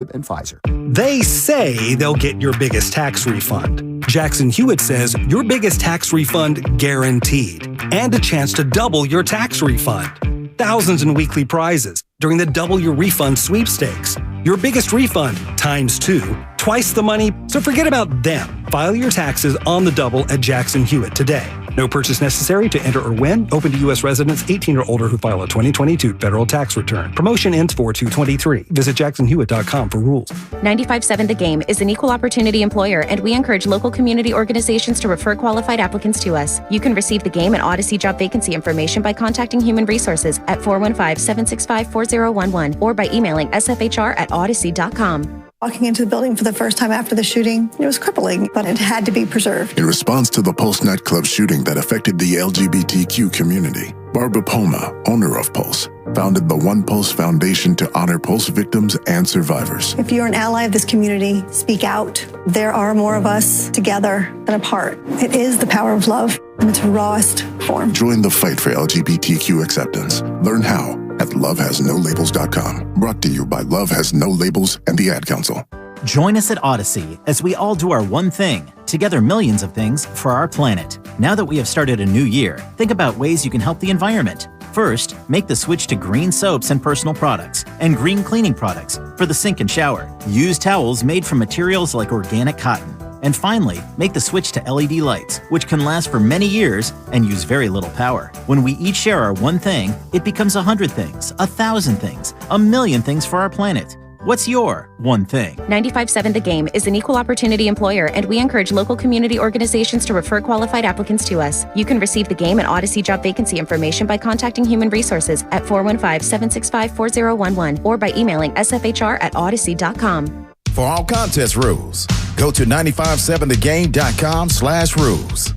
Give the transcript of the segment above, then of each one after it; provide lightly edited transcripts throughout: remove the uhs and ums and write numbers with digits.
and Pfizer. They say they'll get your biggest tax refund. Jackson Hewitt says your biggest tax refund guaranteed, and a chance to double your tax refund. Thousands in weekly prizes during the Double Your Refund sweepstakes. Your biggest refund times 2, twice the money, so forget about them. File your taxes on the double at Jackson Hewitt today. No purchase necessary to enter or win. Open to U.S. residents 18 or older who file a 2022 federal tax return. Promotion ends 4/2/23. Visit jacksonhewitt.com for rules. 95.7 The Game is an equal opportunity employer, and we encourage local community organizations to refer qualified applicants to us. You can receive The Game and Odyssey job vacancy information by contacting Human Resources at 415-765-4011 or by emailing sfhr@odyssey.com. Walking into the building for the first time after the shooting, it was crippling, but it had to be preserved. In response to the Pulse nightclub shooting that affected the LGBTQ community, Barbara Poma, owner of Pulse, founded the One Pulse Foundation to honor Pulse victims and survivors. If you're an ally of this community, speak out. There are more of us together than apart. It is the power of love in its rawest form. Join the fight for LGBTQ acceptance. Learn how at lovehasnolabels.com. Brought to you by Love Has No Labels and the Ad Council. Join us at Odyssey as we all do our one thing, together millions of things for our planet. Now that we have started a new year, think about ways you can help the environment. First, make the switch to green soaps and personal products, and green cleaning products for the sink and shower. Use towels made from materials like organic cotton. And finally, make the switch to LED lights, which can last for many years and use very little power. When we each share our one thing, it becomes 100 things, 1,000 things, 1,000,000 things for our planet. What's your one thing? 95.7 The Game is an equal opportunity employer, and we encourage local community organizations to refer qualified applicants to us. You can receive The Game and Odyssey job vacancy information by contacting Human Resources at 415-765-4011 or by emailing sfhr@odyssey.com. For all contest rules, go to 957thegame.com/rules.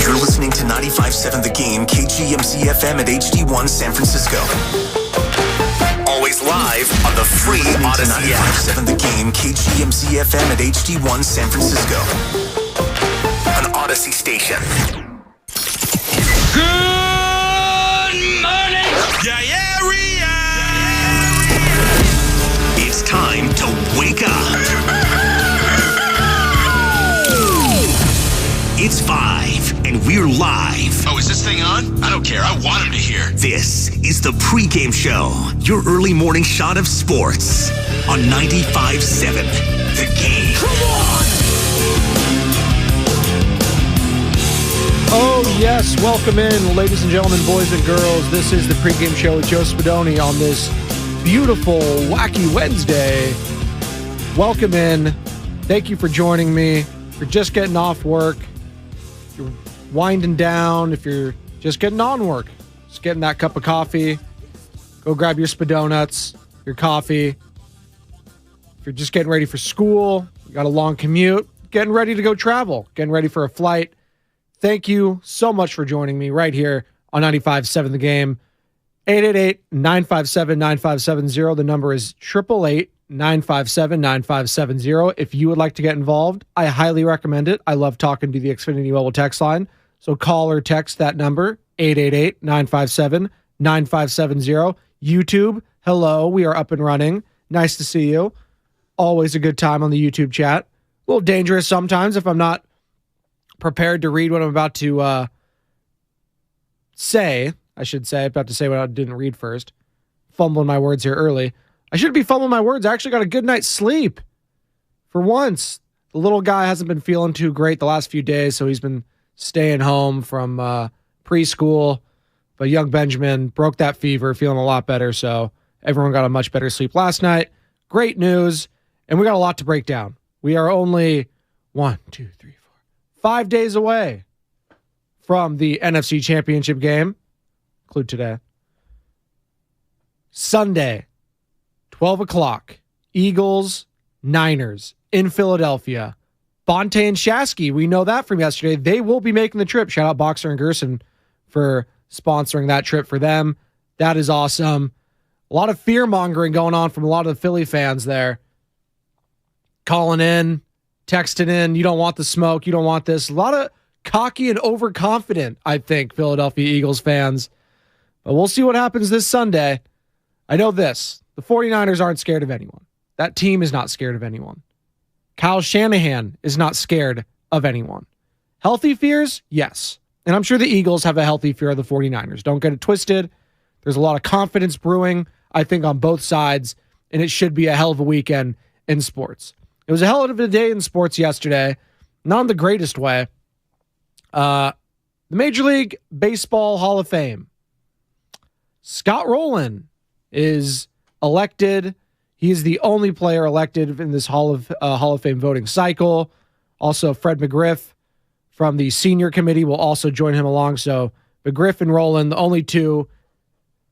You're listening to 95.7 The Game, KGMC FM at HD1 San Francisco. Always live on the free Odyssey app. 95.7 The Game, KGMC FM at HD1 San Francisco. An Odyssey station. Good morning, Diarrhea! It's time to wake up. It's 5, and we're live. Oh, is this thing on? I don't care. I want him to hear. This is the Pregame Show, your early morning shot of sports on 95.7 The Game. Come on! Oh, yes. Welcome in, ladies and gentlemen, boys and girls. This is the Pregame Show with Joe Spadoni on this beautiful, wacky Wednesday. Welcome in. Thank you for joining me. If you're just getting off work, if you're winding down, if you're just getting on work, just getting that cup of coffee, go grab your Spadonuts, your coffee. If you're just getting ready for school, you got a long commute, getting ready to go travel, getting ready for a flight, thank you so much for joining me right here on 95.7 The Game. 888-957-9570. The number is 888-957-9570. If you would like to get involved, I highly recommend it. I love talking to the Xfinity Mobile text line. So call or text that number, 888-957-9570. YouTube, hello, we are up and running. Nice to see you. Always a good time on the YouTube chat. A little dangerous sometimes if I'm not prepared to read what I'm about to say. I should say, about to say what I didn't read first. Fumbling my words here early. I shouldn't be fumbling my words. I actually got a good night's sleep. For once, the little guy hasn't been feeling too great the last few days, so he's been staying home from preschool. But young Benjamin broke that fever, feeling a lot better, so everyone got a much better sleep last night. Great news, and we got a lot to break down. We are only 5 days away from the NFC Championship game. Include today. Sunday, 12 o'clock, Eagles, Niners in Philadelphia. Bonte and Shasky, we know that from yesterday. They will be making the trip. Shout out Boxer and Gerson for sponsoring that trip for them. That is awesome. A lot of fear-mongering going on from a lot of the Philly fans there. Calling in, texting in, you don't want the smoke, you don't want this. A lot of cocky and overconfident, I think, Philadelphia Eagles fans. But we'll see what happens this Sunday. I know this. The 49ers aren't scared of anyone. That team is not scared of anyone. Kyle Shanahan is not scared of anyone. Healthy fears? Yes. And I'm sure the Eagles have a healthy fear of the 49ers. Don't get it twisted. There's a lot of confidence brewing, I think, on both sides, and it should be a hell of a weekend in sports. It was a hell of a day in sports yesterday, not in the greatest way. The Major League Baseball Hall of Fame. Scott Rowland is elected. He is the only player elected in this Hall of Fame voting cycle. Also, Fred McGriff from the senior committee will also join him along. So McGriff and Rowland, the only two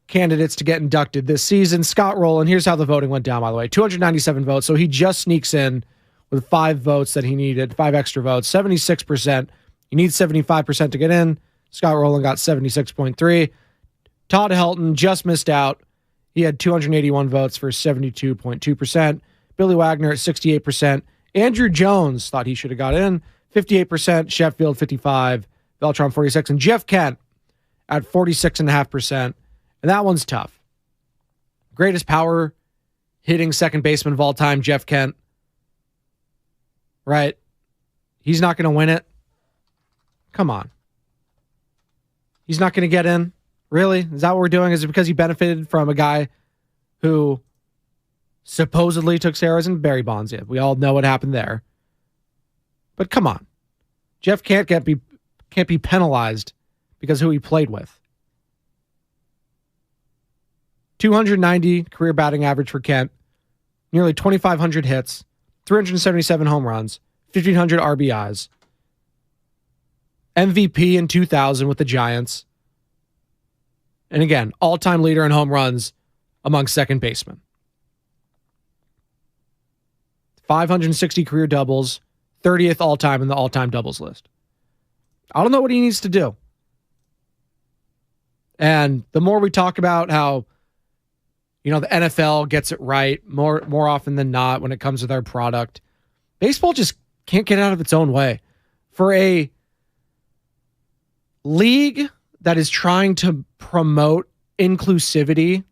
candidates to get inducted this season. Scott Rowland, here's how the voting went down, by the way. 297 votes, so he just sneaks in with 5 votes that he needed, 5 extra votes, 76%. You need 75% to get in. Scott Rowland got 76.3. Todd Helton just missed out. He had 281 votes for 72.2%. Billy Wagner at 68%. Andrew Jones thought he should have got in. 58%. Sheffield 55%. Beltran 46%. And Jeff Kent at 46.5%. And that one's tough. Greatest power hitting second baseman of all time, Jeff Kent. Right? He's not going to win it. Come on. He's not going to get in? Really? Is that what we're doing? Is it because he benefited from a guy who supposedly took steroids and Barry Bonds? Yeah, we all know what happened there. But come on. Jeff can't be penalized because of who he played with. 290 career batting average for Kent, nearly 2,500 hits, 377 home runs, 1,500 RBIs. MVP in 2000 with the Giants. And again, all-time leader in home runs among second basemen. 560 career doubles, 30th all-time in the all-time doubles list. I don't know what he needs to do. And the more we talk about how, you know, the NFL gets it right more often than not when it comes to their product, baseball just can't get out of its own way. For a league that is trying to promote inclusivity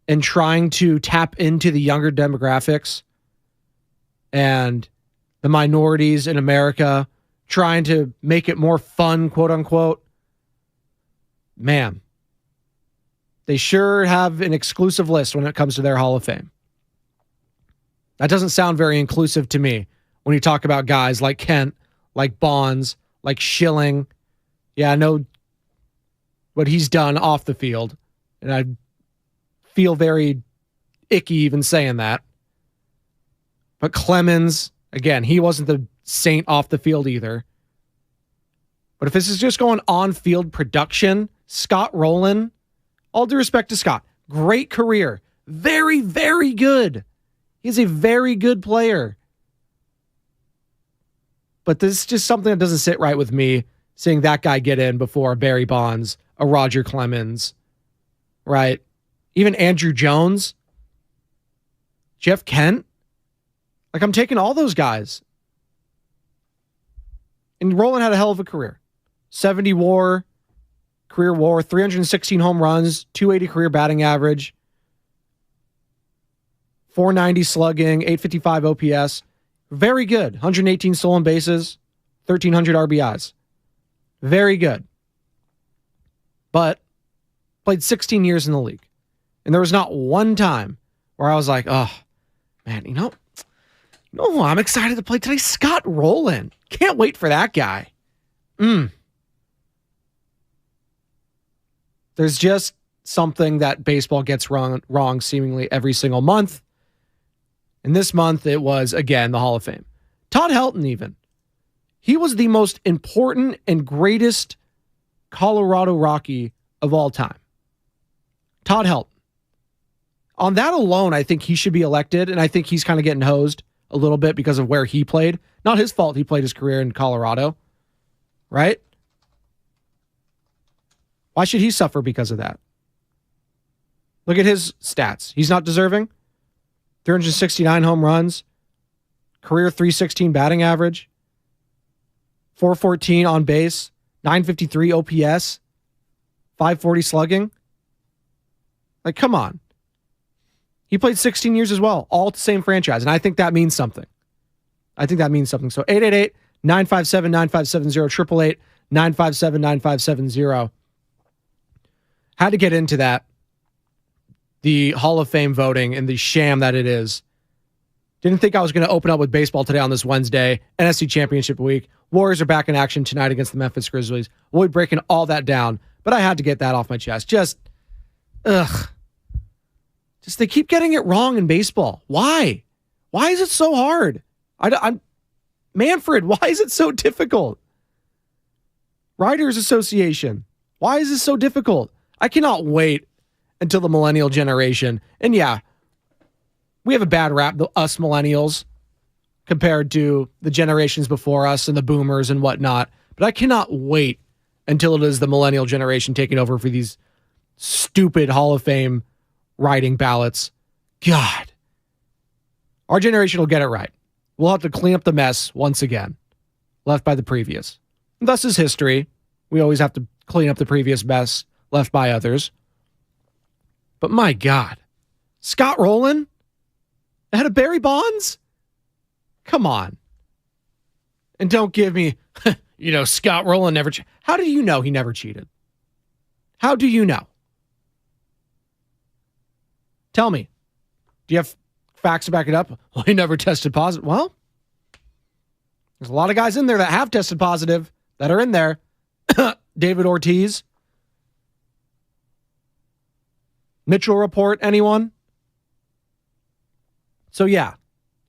and trying to tap into the younger demographics and the minorities in America, trying to make it more fun, quote unquote, man, they sure have an exclusive list when it comes to their Hall of Fame. That doesn't sound very inclusive to me when you talk about guys like Kent, like Bonds, like Schilling. Yeah, I know what he's done off the field, and I feel very icky even saying that. But Clemens, again, he wasn't the saint off the field either. But if this is just going on-field production, Scott Rowland, all due respect to Scott, great career. Very, very good. He's a very good player. But this is just something that doesn't sit right with me, seeing that guy get in before a Barry Bonds, a Roger Clemens, right? Even Andrew Jones, Jeff Kent. Like, I'm taking all those guys. And Rowland had a hell of a career. 70 WAR, career WAR, 316 home runs, 280 career batting average, 490 slugging, 855 OPS. Very good. 118 stolen bases, 1,300 RBIs. Very good. But played 16 years in the league. And there was not one time where I was like, oh, man, you know who I'm excited to play today? Scott Rowland. Can't wait for that guy. There's just something that baseball gets wrong seemingly every single month. And this month it was, again, the Hall of Fame. Todd Helton even. He was the most important and greatest Colorado Rocky of all time. Todd Helton. On that alone, I think he should be elected, and I think he's kind of getting hosed a little bit because of where he played. Not his fault he played his career in Colorado, right? Why should he suffer because of that? Look at his stats. He's not deserving. 369 home runs, career 316 batting average, 414 on base, 953 OPS, 540 slugging. Like, come on. He played 16 years as well, all at the same franchise, and I think that means something. So 888-957-9570, 888-957-9570. Had to get into that. The Hall of Fame voting and the sham that it is. Didn't think I was going to open up with baseball today on this Wednesday, NFC Championship week. Warriors are back in action tonight against the Memphis Grizzlies. We'll be breaking all that down, but I had to get that off my chest. Just they keep getting it wrong in baseball. Why? Why is it so hard? I'm Manfred, why is it so difficult? Writers Association, why is this so difficult? I cannot wait until the millennial generation. And yeah, we have a bad rap, us millennials, compared to the generations before us and the boomers and whatnot. But I cannot wait until it is the millennial generation taking over for these stupid Hall of Fame writing ballots. God. Our generation will get it right. We'll have to clean up the mess once again, left by the previous. And thus is history. We always have to clean up the previous mess left by others. But my God. Scott Rowland? Ahead of Barry Bonds? Come on. And don't give me, Scott Rowland never cheated. How do you know he never cheated? How do you know? Tell me. Do you have facts to back it up? Well, he never tested positive. Well, there's a lot of guys in there that have tested positive that are in there. David Ortiz. Mitchell report, anyone? So yeah,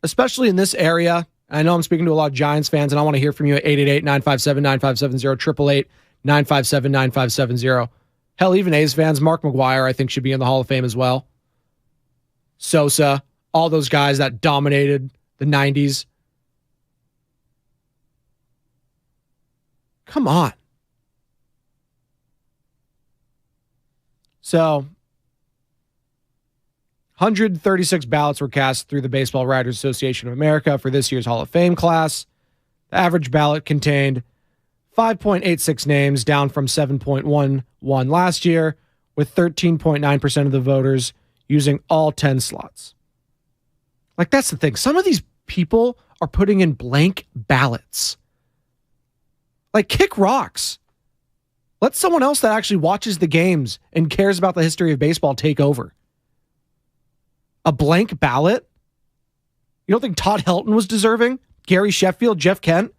especially in this area, I know I'm speaking to a lot of Giants fans, and I want to hear from you at 888-957-9570, 888-957-9570. Hell, even A's fans, Mark McGwire, I think, should be in the Hall of Fame as well. Sosa, all those guys that dominated the 90s. Come on. So, 136 ballots were cast through the Baseball Writers Association of America for this year's Hall of Fame class. The average ballot contained 5.86 names, down from 7.11 last year, with 13.9% of the voters using all 10 slots. Like, that's the thing. Some of these people are putting in blank ballots. Like, kick rocks. Let someone else that actually watches the games and cares about the history of baseball take over. A blank ballot? You don't think Todd Helton was deserving? Gary Sheffield, Jeff Kent?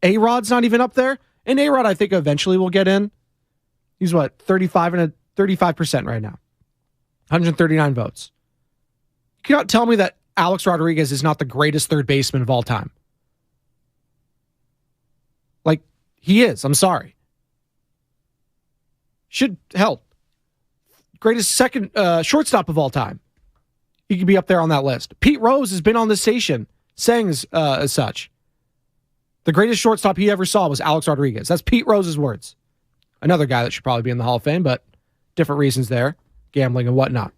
A-Rod's not even up there? And A-Rod, I think, eventually will get in. He's what, 35% right now. 139 votes. You cannot tell me that Alex Rodriguez is not the greatest third baseman of all time. Like, he is. I'm sorry. Should help. Greatest second shortstop of all time. He could be up there on that list. Pete Rose has been on this station saying as such. The greatest shortstop he ever saw was Alex Rodriguez. That's Pete Rose's words. Another guy that should probably be in the Hall of Fame, but different reasons there. Gambling and whatnot.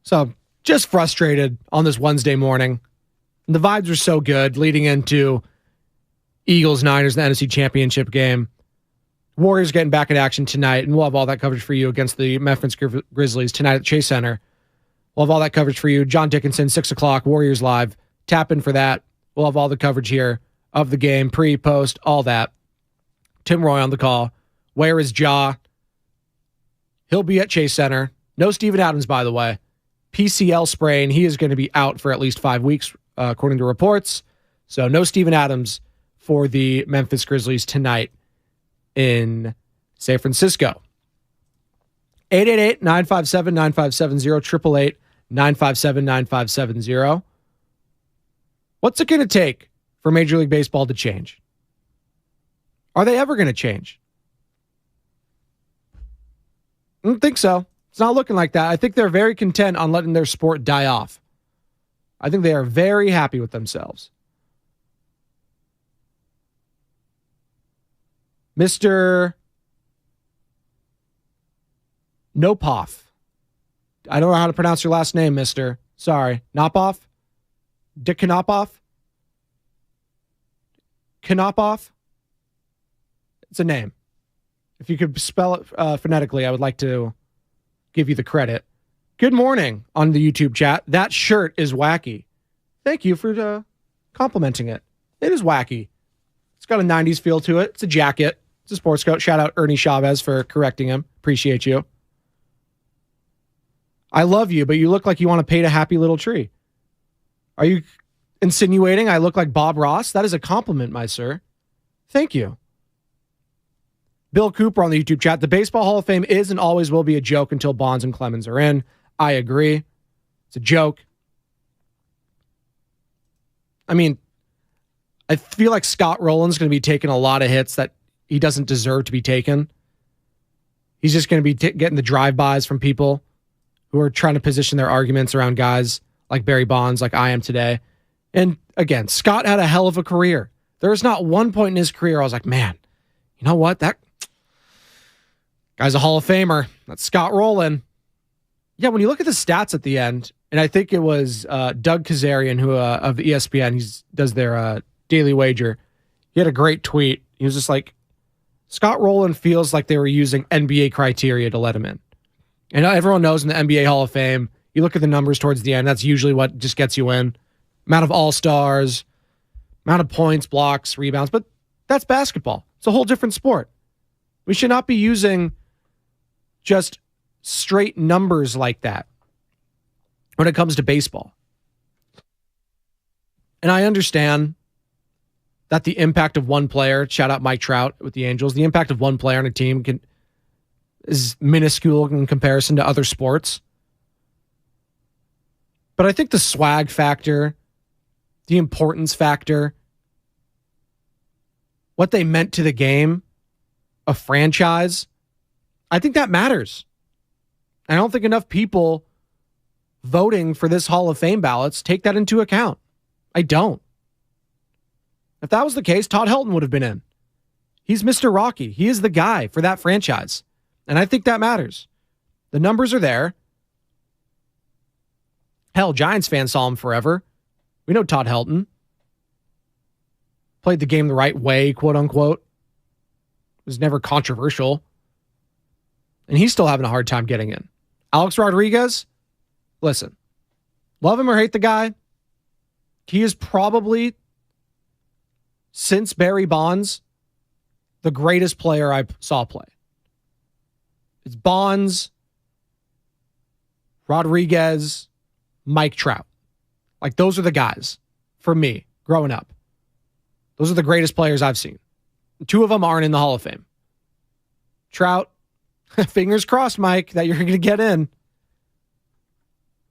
So, just frustrated on this Wednesday morning. And the vibes are so good leading into Eagles-Niners, the NFC Championship game. Warriors getting back in action tonight, and we'll have all that coverage for you against the Memphis Grizzlies tonight at Chase Center. We'll have all that coverage for you. John Dickinson, 6 o'clock, Warriors Live. Tap in for that. We'll have all the coverage here of the game, pre, post, all that. Tim Roy on the call. Where is Ja? He'll be at Chase Center. No Steven Adams, by the way. PCL sprain. He is going to be out for at least 5 weeks, according to reports. So no Steven Adams for the Memphis Grizzlies tonight in San Francisco. 888-957-9570, 888-957-9570. What's it going to take for Major League Baseball to change? Are they ever going to change? I don't think so. It's not looking like that. I think they're very content on letting their sport die off. I think they are very happy with themselves. Mr. Nopov. I don't know how to pronounce your last name, mister. Sorry. Nopov? Dick Knopov? Knopov? It's a name. If you could spell it phonetically, I would like to give you the credit. Good morning on the YouTube chat. That shirt is wacky. Thank you for complimenting it. It is wacky. It's got a 90s feel to it. It's a jacket. It's a sports coat. Shout out Ernie Chavez for correcting him. Appreciate you. I love you, but you look like you want to paint a happy little tree. Are you insinuating I look like Bob Ross? That is a compliment, my sir. Thank you. Bill Cooper on the YouTube chat. The Baseball Hall of Fame is and always will be a joke until Bonds and Clemens are in. I agree. It's a joke. I mean, I feel like Scott Rowland's going to be taking a lot of hits that he doesn't deserve to be taken. He's just going to be getting the drive-bys from people who are trying to position their arguments around guys like Barry Bonds, like I am today. And again, Scott had a hell of a career. There was not one point in his career I was like, man, you know what? That guy's a Hall of Famer. That's Scott Rowland. Yeah, when you look at the stats at the end, and I think it was Doug Kazarian who of ESPN, he does their daily wager. He had a great tweet. He was just like, Scott Rowland feels like they were using NBA criteria to let him in. And everyone knows in the NBA Hall of Fame, you look at the numbers towards the end, that's usually what just gets you in. Amount of all-stars, amount of points, blocks, rebounds, but that's basketball. It's a whole different sport. We should not be using just straight numbers like that when it comes to baseball. And I understand that the impact of one player, shout out Mike Trout with the Angels, the impact of one player on a team is minuscule in comparison to other sports. But I think the swag factor, the importance factor, what they meant to the game, a franchise, I think that matters. I don't think enough people voting for this Hall of Fame ballots take that into account. I don't. If that was the case, Todd Helton would have been in. He's Mr. Rocky. He is the guy for that franchise. And I think that matters. The numbers are there. Hell, Giants fans saw him forever. We know Todd Helton. Played the game the right way, quote unquote. Was never controversial. And he's still having a hard time getting in. Alex Rodriguez, listen, love him or hate the guy, he is probably, since Barry Bonds, the greatest player I saw play. It's Bonds, Rodriguez, Mike Trout. Like, those are the guys for me growing up. Those are the greatest players I've seen. Two of them aren't in the Hall of Fame. Trout, fingers crossed, Mike, that you're going to get in.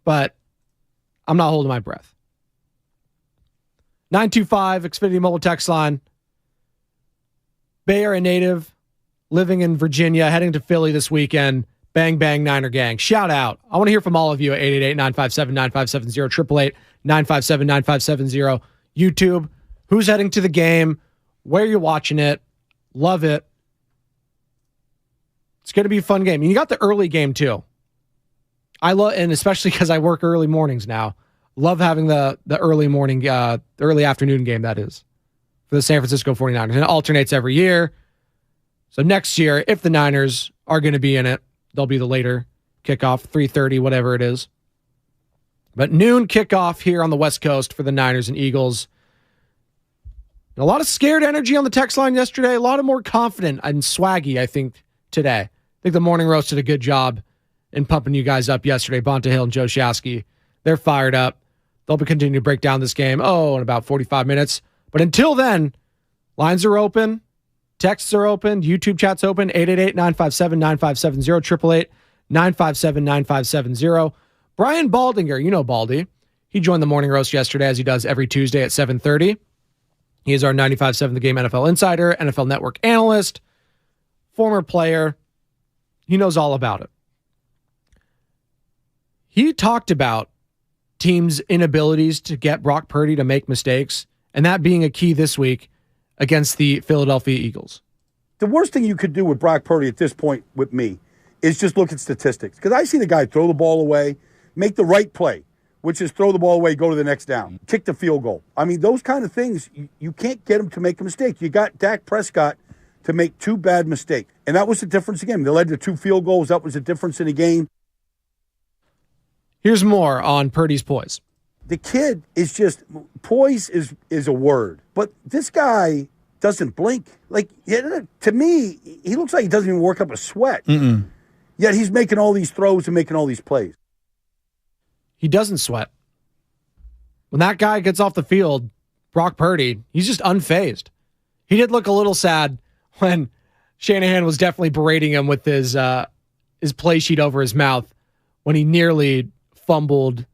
But I'm not holding my breath. 925 Xfinity Mobile text line. Bay Area native, living in Virginia, heading to Philly this weekend. Bang, bang, Niner gang. Shout out. I want to hear from all of you at 888-957-9570, 888-957-9570. YouTube, who's heading to the game, where you're watching it. Love it. It's going to be a fun game. You got the early game, too. I love, and especially because I work early mornings now, love having the early morning, early afternoon game, that is, for the San Francisco 49ers. And it alternates every year. So next year, if the Niners are going to be in it, they'll be the later kickoff, 3:30, whatever it is. But noon kickoff here on the West Coast for the Niners and Eagles. And a lot of scared energy on the text line yesterday. A lot of more confident and swaggy, I think, today. I think the Morning Roast did a good job in pumping you guys up yesterday. Bonta Hill and Joe Shasky, they're fired up. They'll be continuing to break down this game, in about 45 minutes. But until then, lines are open. Texts are open. YouTube chat's open. 888-957-9570. 888-957-9570. Brian Baldinger, you know Baldy. He joined the Morning Roast yesterday, as he does every Tuesday at 7:30. He is our 95.7 The Game NFL insider, NFL Network analyst, former player. He knows all about it. He talked about teams' inabilities to get Brock Purdy to make mistakes, and that being a key this week against the Philadelphia Eagles. The worst thing you could do with Brock Purdy at this point with me is just look at statistics. Because I see the guy throw the ball away, make the right play, which is throw the ball away, go to the next down, kick the field goal. I mean, those kind of things, you can't get him to make a mistake. You got Dak Prescott to make two bad mistakes. And that was the difference again. They led to 2 field goals. That was the difference in the game. Here's more on Purdy's poise. The kid is just, poise is a word, but this guy doesn't blink. Like, to me, he looks like he doesn't even work up a sweat. Yet he's making all these throws and making all these plays. He doesn't sweat. When that guy gets off the field, Brock Purdy, he's just unfazed. He did look a little sad when Shanahan was definitely berating him with his play sheet over his mouth when he nearly fumbled.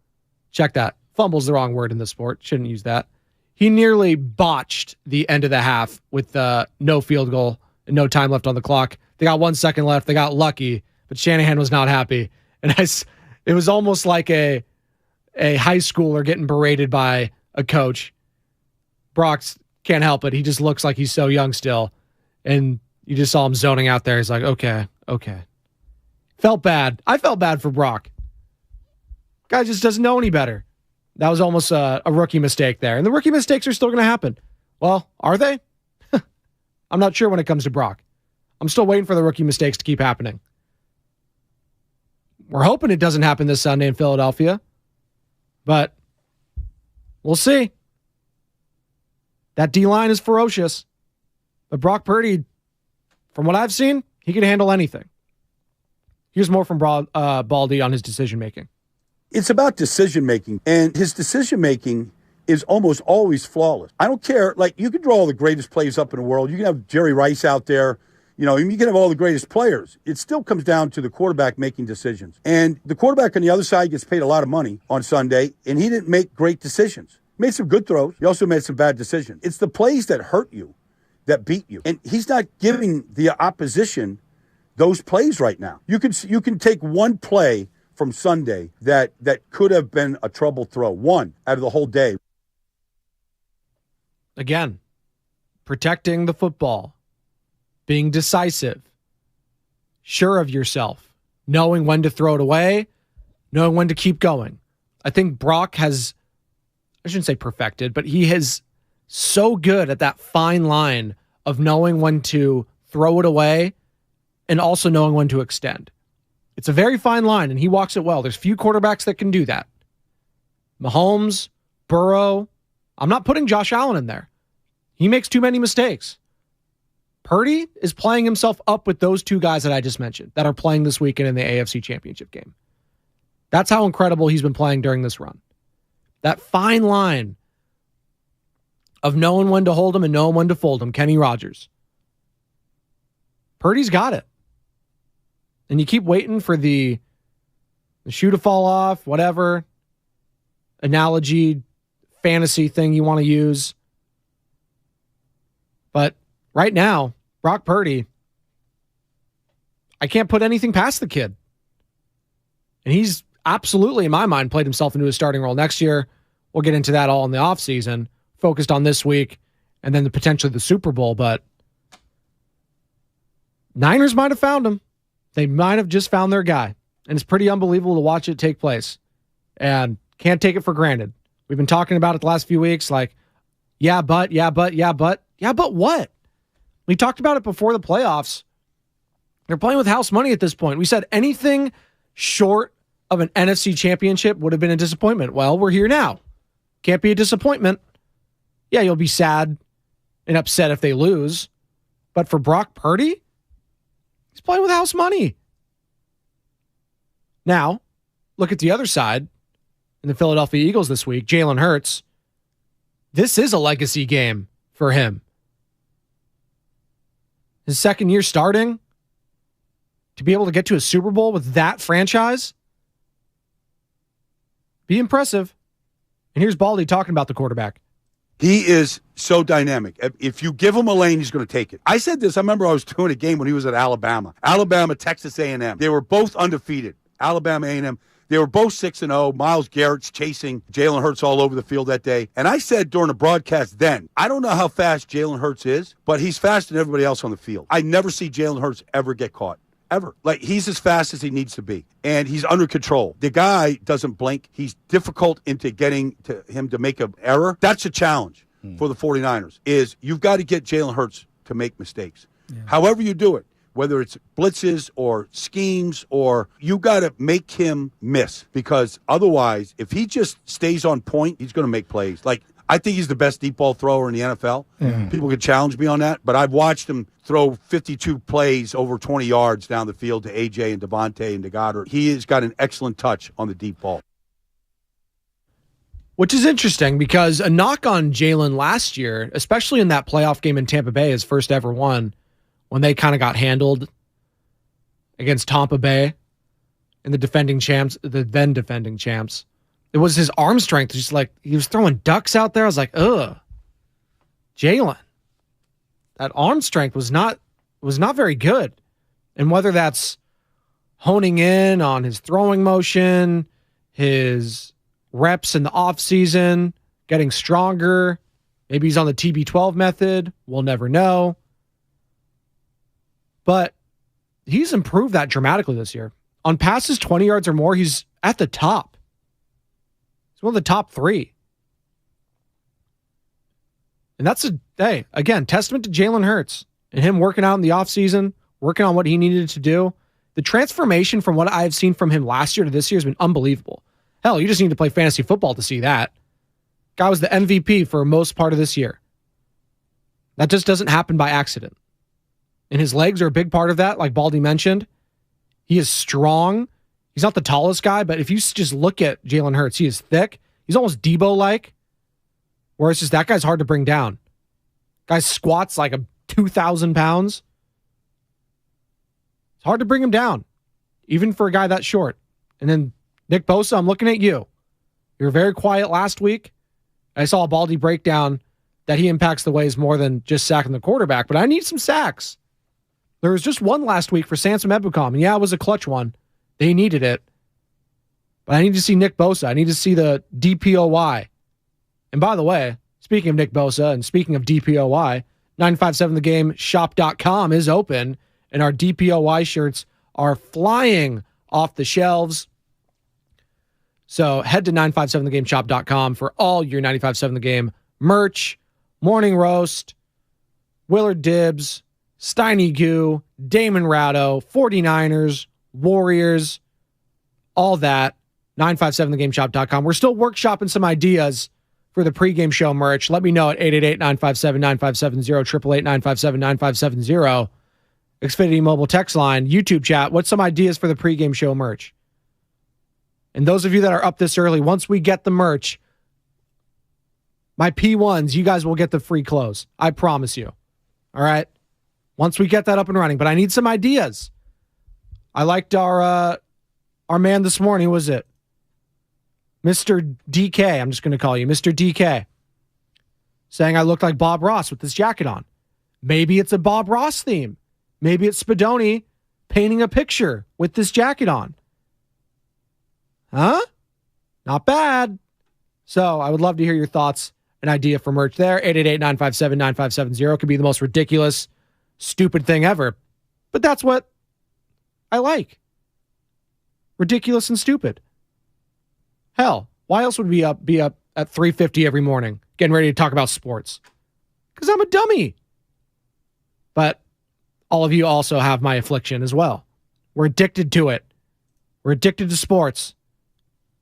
Check that. Fumble's the wrong word in this sport. Shouldn't use that. He nearly botched the end of the half with no field goal and no time left on the clock. They got 1 second left. They got lucky, but Shanahan was not happy. And it was almost like a high schooler getting berated by a coach. Brock's can't help it. He just looks like he's so young still. And you just saw him zoning out there. He's like, okay. Felt bad. I felt bad for Brock. Guy just doesn't know any better. That was almost a rookie mistake there. And the rookie mistakes are still going to happen. Well, are they? I'm not sure when it comes to Brock. I'm still waiting for the rookie mistakes to keep happening. We're hoping it doesn't happen this Sunday in Philadelphia. But we'll see. That D-line is ferocious. But Brock Purdy, from what I've seen, he can handle anything. Here's more from Baldy on his decision-making. It's about decision-making, and his decision-making is almost always flawless. I don't care. Like, you can draw all the greatest plays up in the world. You can have Jerry Rice out there. You can have all the greatest players. It still comes down to the quarterback making decisions. And the quarterback on the other side gets paid a lot of money on Sunday, and he didn't make great decisions. He made some good throws. He also made some bad decisions. It's the plays that hurt you, that beat you. And he's not giving the opposition those plays right now. You can take one play from Sunday that could have been a trouble throw, one out of the whole day. Again, protecting the football, being decisive, sure of yourself, knowing when to throw it away, knowing when to keep going. I think Brock has, I shouldn't say perfected, but he is so good at that fine line of knowing when to throw it away and also knowing when to extend. It's a very fine line, and he walks it well. There's few quarterbacks that can do that. Mahomes, Burrow. I'm not putting Josh Allen in there. He makes too many mistakes. Purdy is playing himself up with those two guys that I just mentioned that are playing this weekend in the AFC Championship game. That's how incredible he's been playing during this run. That fine line of knowing when to hold him and knowing when to fold him. Kenny Rogers. Purdy's got it. And you keep waiting for the shoe to fall off, whatever analogy, fantasy thing you want to use. But right now, Brock Purdy, I can't put anything past the kid. And he's absolutely, in my mind, played himself into a starting role next year. We'll get into that all in the offseason, focused on this week, and then potentially the Super Bowl. But Niners might have found him. They might have just found their guy. And it's pretty unbelievable to watch it take place. And can't take it for granted. We've been talking about it the last few weeks, like, but what? We talked about it before the playoffs. They're playing with house money at this point. We said anything short of an NFC championship would have been a disappointment. Well, we're here now. Can't be a disappointment. Yeah, you'll be sad and upset if they lose. But for Brock Purdy, he's playing with house money. Now, look at the other side in the Philadelphia Eagles this week. Jalen Hurts. This is a legacy game for him. His second year starting, to be able to get to a Super Bowl with that franchise, be impressive. And here's Baldy talking about the quarterback. He is so dynamic. If you give him a lane, he's going to take it. I said this. I remember I was doing a game when he was at Alabama. Alabama, Texas A&M. They were both undefeated. Alabama, A&M. They were both 6-0. Myles Garrett's chasing Jalen Hurts all over the field that day. And I said during the broadcast then, I don't know how fast Jalen Hurts is, but he's faster than everybody else on the field. I never see Jalen Hurts ever get caught. Ever. Like, he's as fast as he needs to be. And he's under control. The guy doesn't blink. He's difficult into getting to him to make an error. That's a challenge for the 49ers, is you've got to get Jalen Hurts to make mistakes. Yeah. However you do it. whether it's blitzes or schemes, or you got to make him miss, because otherwise, if he just stays on point, he's going to make plays. Like, I think he's the best deep ball thrower in the NFL. People could challenge me on that, but I've watched him throw 52 plays over 20 yards down the field to AJ and Devontae and to Goddard. He has got an excellent touch on the deep ball. Which is interesting, because a knock on Jalen last year, especially in that playoff game in Tampa Bay, his first ever one, when they kind of got handled against Tampa Bay and the then defending champs. It was his arm strength. Just like, he was throwing ducks out there. I was like, ugh, Jalen. That arm strength was not very good. And whether that's honing in on his throwing motion, his reps in the offseason, getting stronger, maybe he's on the TB12 method, we'll never know. But he's improved that dramatically this year. On passes 20 yards or more, he's at the top. He's one of the top 3. And that's again, testament to Jalen Hurts and him working out in the offseason, working on what he needed to do. The transformation from what I've seen from him last year to this year has been unbelievable. Hell, you just need to play fantasy football to see that. Guy was the MVP for most part of this year. That just doesn't happen by accident. And his legs are a big part of that, like Baldy mentioned. He is strong. He's not the tallest guy, but if you just look at Jalen Hurts, he is thick. He's almost Debo-like, where it's just that guy's hard to bring down. Guy squats like 2,000 pounds. It's hard to bring him down, even for a guy that short. And then Nick Bosa, I'm looking at you. You were very quiet last week. I saw a Baldy breakdown that he impacts the ways more than just sacking the quarterback, but I need some sacks. There was just one last week for Samson Ebukam, and yeah, it was a clutch one. They needed it. But I need to see Nick Bosa. I need to see the DPOY. And by the way, speaking of Nick Bosa and speaking of DPOY, 957thegame shop.com is open, and our DPOY shirts are flying off the shelves. So head to 957thegameshop.com for all your 957 The Game merch, Morning Roast, Willard Dibbs, Steiny Goo, Damon Ratto, 49ers, Warriors, all that. 957thegameshop.com. We're still workshopping some ideas for the pregame show merch. Let me know at 888-957-9570, 888-957-9570. Xfinity mobile text line, YouTube chat. What's some ideas for the pregame show merch? And those of you that are up this early, once we get the merch, my P1s, you guys will get the free clothes. I promise you. All right? Once we get that up and running. But I need some ideas. I liked our man this morning. Who was it? Mr. DK. I'm just going to call you Mr. DK. Saying I looked like Bob Ross with this jacket on. Maybe it's a Bob Ross theme. Maybe it's Spadoni painting a picture with this jacket on. Huh? Not bad. So I would love to hear your thoughts, an idea for merch there. 888-957-9570. Could be the most ridiculous, stupid thing ever. But that's what I like. Ridiculous and stupid. Hell, why else would we be up at 3:50 every morning getting ready to talk about sports? Because I'm a dummy. But all of you also have my affliction as well. We're addicted to it. We're addicted to sports.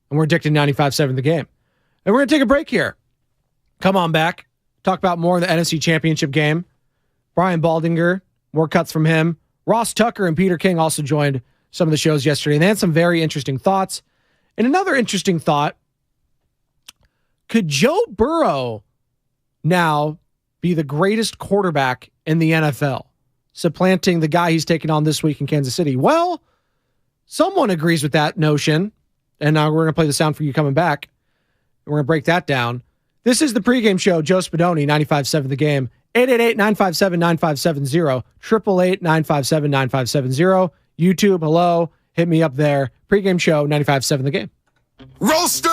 And we're addicted to 95.7 The Game. And we're going to take a break here. Come on back. Talk about more of the NFC Championship game. Brian Baldinger, more cuts from him. Ross Tucker and Peter King also joined some of the shows yesterday. And they had some very interesting thoughts. And another interesting thought, could Joe Burrow now be the greatest quarterback in the NFL, supplanting the guy he's taking on this week in Kansas City? Well, someone agrees with that notion. And now we're going to play the sound for you coming back. We're going to break that down. This is the pregame show. Joe Spadoni, 95.7 The Game. 888-957-9570. 888-957-9570. YouTube, hello. Hit me up there. Pregame show, 95.7 The Game. Roasters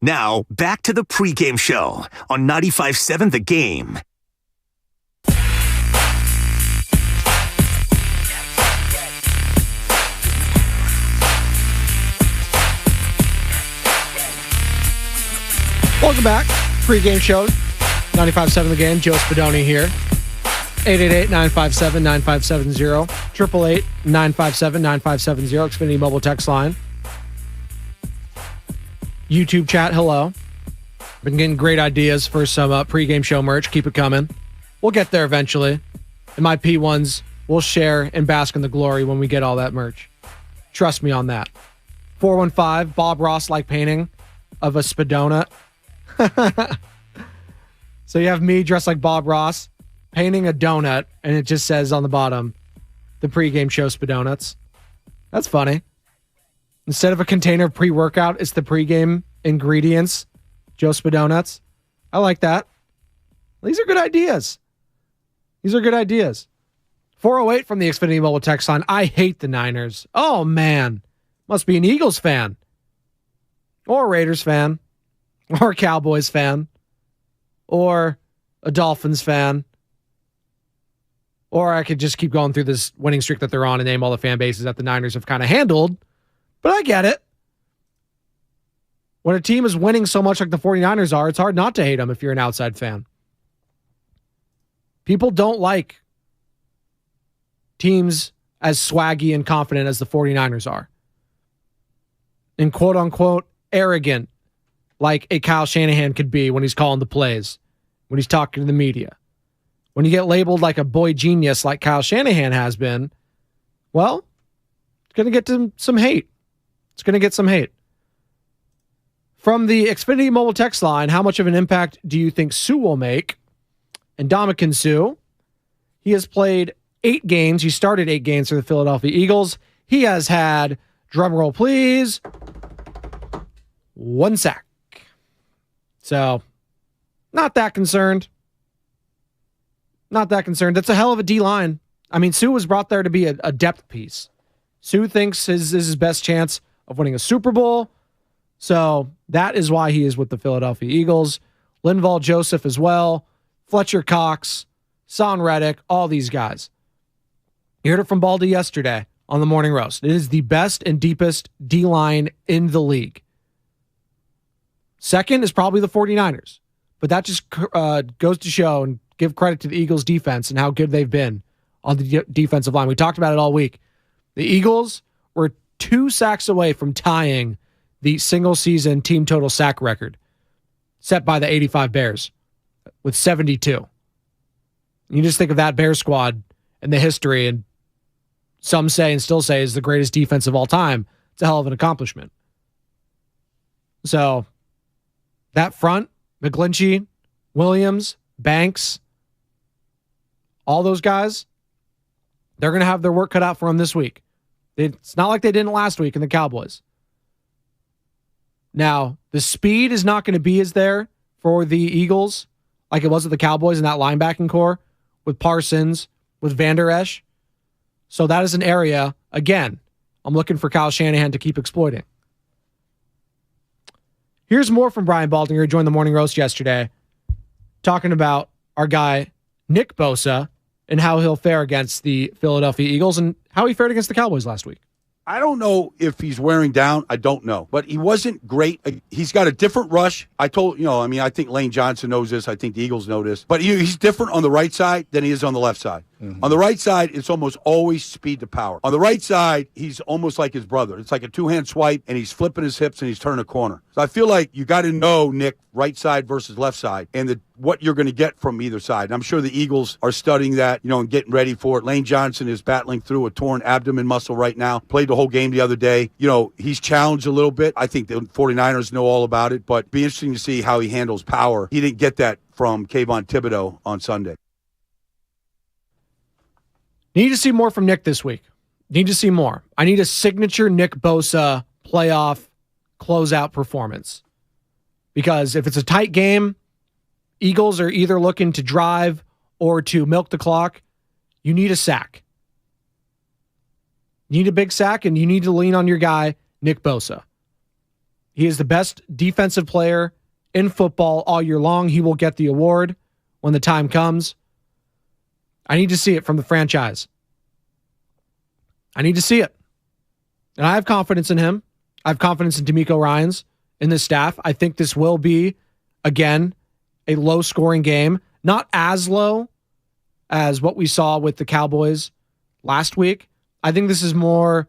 Now, back to the pregame show on 95.7 The Game. Welcome back. Pregame show, 95.7 The Game. Joe Spadoni here. 888-957-9570. 888-957-9570. Xfinity mobile text line. YouTube chat, hello. Been getting great ideas for some pregame show merch. Keep it coming. We'll get there eventually. And my P1s will share and bask in the glory when we get all that merch. Trust me on that. 415, Bob Ross like painting of a Spadona. So you have me dressed like Bob Ross painting a donut, and it just says on the bottom, the pregame show Spadonuts. That's funny. Instead of a container of pre-workout, it's the pregame ingredients, Joe Spadonuts. I like that. These are good ideas. 408 from the Xfinity mobile text line. I hate the Niners. Oh, man. Must be an Eagles fan. Or a Raiders fan. Or a Cowboys fan. Or a Dolphins fan. Or I could just keep going through this winning streak that they're on and name all the fan bases that the Niners have kind of handled. But I get it. When a team is winning so much like the 49ers are, it's hard not to hate them if you're an outside fan. People don't like teams as swaggy and confident as the 49ers are. And quote-unquote arrogant like a Kyle Shanahan could be when he's calling the plays, when he's talking to the media. When you get labeled like a boy genius like Kyle Shanahan has been, well, it's going to get some hate. It's going to get some hate. From the Xfinity mobile text line, how much of an impact do you think Sue will make? And Ndamukong Suh, he has played 8 games. He started 8 games for the Philadelphia Eagles. He has had, drumroll please, 1 sack. So, not that concerned. That's a hell of a D-line. I mean, Sue was brought there to be a depth piece. Sue thinks this is his best chance of winning a Super Bowl. So that is why he is with the Philadelphia Eagles. Linval Joseph as well. Fletcher Cox. Son Reddick. All these guys. You heard it from Baldy yesterday on the Morning Roast. It is the best and deepest D-line in the league. Second is probably the 49ers. But that just goes to show and give credit to the Eagles defense and how good they've been on the defensive line. We talked about it all week. The Eagles were 2 sacks away from tying the single-season team total sack record set by the 85 Bears with 72. You just think of that Bears squad and the history, and some say and still say is the greatest defense of all time. It's a hell of an accomplishment. So that front, McGlinchey, Williams, Banks, all those guys, they're going to have their work cut out for them this week. It's not like they didn't last week in the Cowboys. Now, the speed is not going to be as there for the Eagles like it was with the Cowboys in that linebacking core with Parsons, with Van Der Esch. So that is an area, again, I'm looking for Kyle Shanahan to keep exploiting. Here's more from Brian Baldinger, who joined the Morning Roast yesterday, talking about our guy, Nick Bosa, and how he'll fare against the Philadelphia Eagles and how he fared against the Cowboys last week. I don't know if he's wearing down. I don't know. But he wasn't great. He's got a different rush. I think Lane Johnson knows this. I think the Eagles know this. But he's different on the right side than he is on the left side. Mm-hmm. On the right side, it's almost always speed to power. On the right side, he's almost like his brother. It's like a two-hand swipe, and he's flipping his hips, and he's turning a corner. So I feel like you got to know, Nick, right side versus left side, and what you're going to get from either side. And I'm sure the Eagles are studying that, and getting ready for it. Lane Johnson is battling through a torn abdomen muscle right now. Played the whole game the other day. He's challenged a little bit. I think the 49ers know all about it, but be interesting to see how he handles power. He didn't get that from Kayvon Thibodeau on Sunday. Need to see more from Nick this week. Need to see more. I need a signature Nick Bosa playoff closeout performance. Because if it's a tight game, Eagles are either looking to drive or to milk the clock. You need a sack. You need a big sack, and you need to lean on your guy, Nick Bosa. He is the best defensive player in football all year long. He will get the award when the time comes. I need to see it from the franchise. I need to see it. And I have confidence in him. I have confidence in D'Amico Ryans, in this staff. I think this will be, again, a low-scoring game. Not as low as what we saw with the Cowboys last week. I think this is more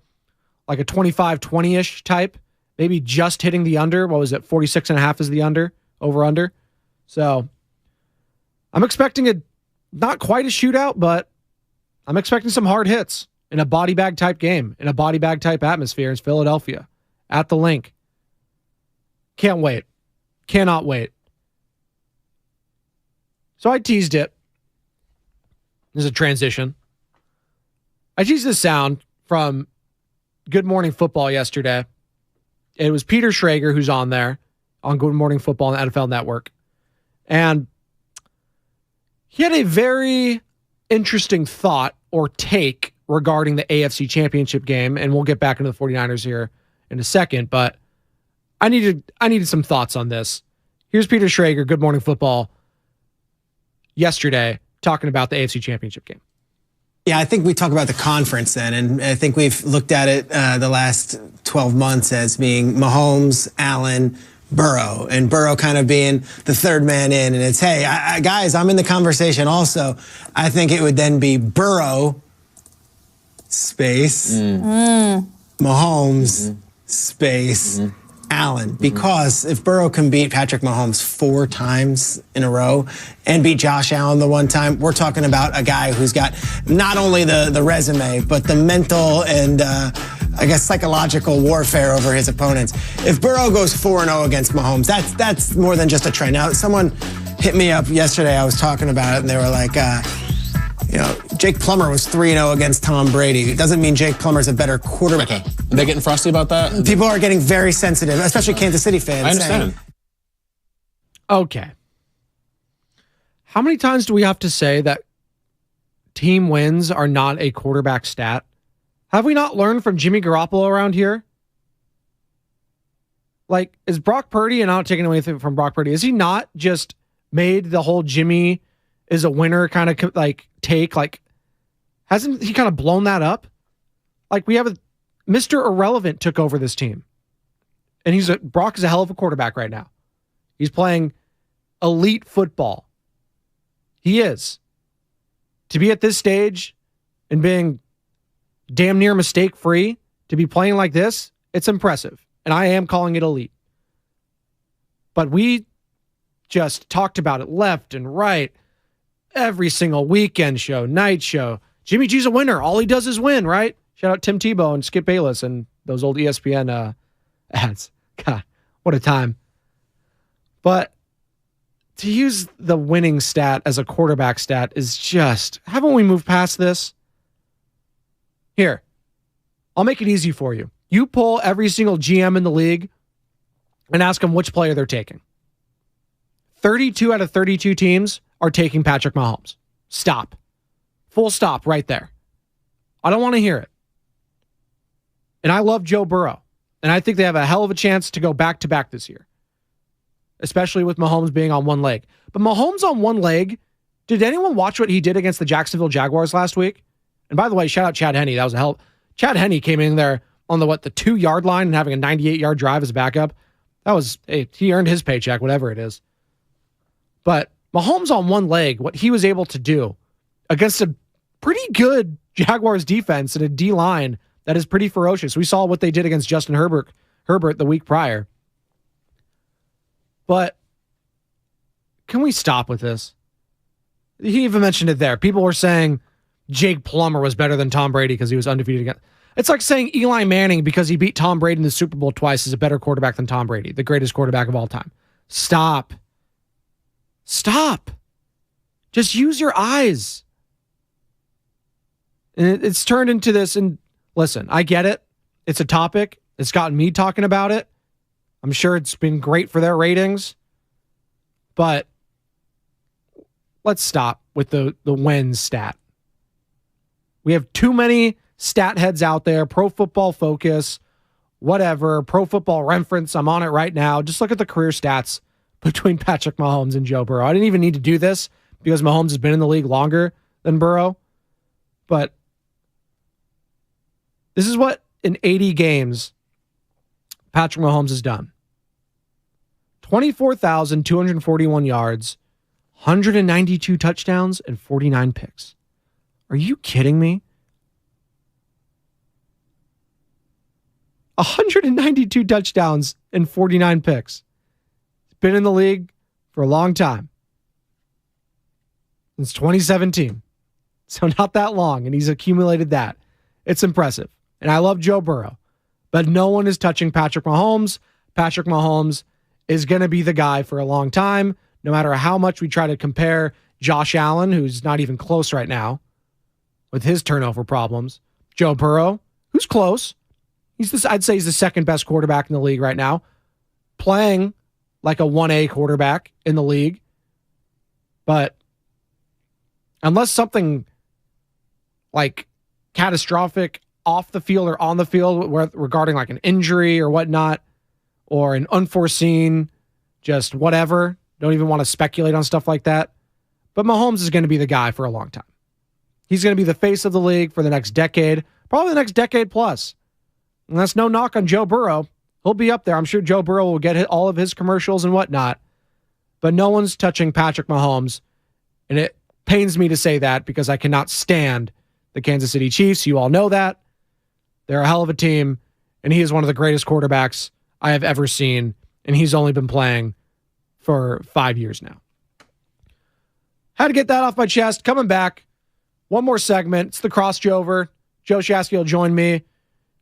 like a 25-20-ish type. Maybe just hitting the under. What was it? 46.5 is the under, over-under. So I'm expecting not quite a shootout, but I'm expecting some hard hits in a body bag type game, in a body bag type atmosphere in Philadelphia at the Link. Can't wait. Cannot wait. So I teased it. There's a transition. I teased this sound from Good Morning Football yesterday. It was Peter Schrager who's on there on Good Morning Football on the NFL Network. And he had a very interesting thought or take regarding the AFC Championship game, and we'll get back into the 49ers here in a second, but I needed some thoughts on this. Here's Peter Schrager, Good Morning Football, yesterday, talking about the AFC Championship game. Yeah, I think we talk about the conference then, and I think we've looked at it the last 12 months as being Mahomes, Allen, Burrow, and Burrow kind of being the third man in. And it's, hey, guys, I'm in the conversation also. I think it would then be Burrow, space, Mahomes, space, Allen. Because if Burrow can beat Patrick Mahomes 4 times in a row and beat Josh Allen the one time, we're talking about a guy who's got not only the resume, but the mental and I guess psychological warfare over his opponents. If Burrow goes 4-0 against Mahomes, that's more than just a trend. Now, someone hit me up yesterday, I was talking about it, and they were like, Jake Plummer was 3-0 against Tom Brady. It doesn't mean Jake Plummer's a better quarterback. Okay. Are they getting frosty about that? People are getting very sensitive, especially Kansas City fans. I understand. Okay. How many times do we have to say that team wins are not a quarterback stat? Have we not learned from Jimmy Garoppolo around here? Like, is Brock Purdy, and I'm not taking anything from Brock Purdy, is he not just made the whole Jimmy is a winner kind of like take? Like, hasn't he kind of blown that up? Like, we have Mr. Irrelevant took over this team. And Brock is a hell of a quarterback right now. He's playing elite football. He is. To be at this stage and being damn near mistake-free, to be playing like this, it's impressive. And I am calling it elite. But we just talked about it left and right. Every single weekend show, night show. Jimmy G's a winner. All he does is win, right? Shout out Tim Tebow and Skip Bayless and those old ESPN ads. God, what a time. But to use the winning stat as a quarterback stat is just, haven't we moved past this? Here, I'll make it easy for you. You pull every single GM in the league and ask them which player they're taking. 32 out of 32 teams are taking Patrick Mahomes. Stop. Full stop right there. I don't want to hear it. And I love Joe Burrow. And I think they have a hell of a chance to go back-to-back this year. Especially with Mahomes being on one leg. But Mahomes on one leg, did anyone watch what he did against the Jacksonville Jaguars last week? And by the way, shout out Chad Henne. That was a hell. Chad Henne came in there on the 2-yard line and having a 98-yard drive as a backup. That was, he earned his paycheck, whatever it is. But Mahomes on one leg, what he was able to do against a pretty good Jaguars defense and a D-line that is pretty ferocious. We saw what they did against Justin Herbert the week prior. But can we stop with this? He even mentioned it there. People were saying Jake Plummer was better than Tom Brady because he was undefeated again. It's like saying Eli Manning, because he beat Tom Brady in the Super Bowl twice, is a better quarterback than Tom Brady, the greatest quarterback of all time. Stop. Stop. Just use your eyes. And it's turned into this, and listen, I get it. It's a topic. It's gotten me talking about it. I'm sure it's been great for their ratings. But let's stop with the wins stat. We have too many stat heads out there, Pro Football Focus, whatever, Pro Football Reference, I'm on it right now. Just look at the career stats between Patrick Mahomes and Joe Burrow. I didn't even need to do this because Mahomes has been in the league longer than Burrow. But this is what in 80 games Patrick Mahomes has done. 24,241 yards, 192 touchdowns, and 49 picks. Are you kidding me? 192 touchdowns and 49 picks. He's been in the league for a long time. Since 2017. So not that long, and he's accumulated that. It's impressive. And I love Joe Burrow. But no one is touching Patrick Mahomes. Patrick Mahomes is going to be the guy for a long time, no matter how much we try to compare Josh Allen, who's not even close right now with his turnover problems. Joe Burrow, who's close. I'd say he's the second best quarterback in the league right now, playing like a 1A quarterback in the league. But unless something like catastrophic off the field or on the field regarding like an injury or whatnot, or an unforeseen, just whatever, don't even want to speculate on stuff like that. But Mahomes is going to be the guy for a long time. He's going to be the face of the league for the next decade, probably the next decade plus. And that's no knock on Joe Burrow. He'll be up there. I'm sure Joe Burrow will get all of his commercials and whatnot. But no one's touching Patrick Mahomes. And it pains me to say that because I cannot stand the Kansas City Chiefs. You all know that. They're a hell of a team. And he is one of the greatest quarterbacks I have ever seen. And he's only been playing for 5 years now. Had to get that off my chest. Coming back. One more segment. It's the crossover. Joe Shasky will join me.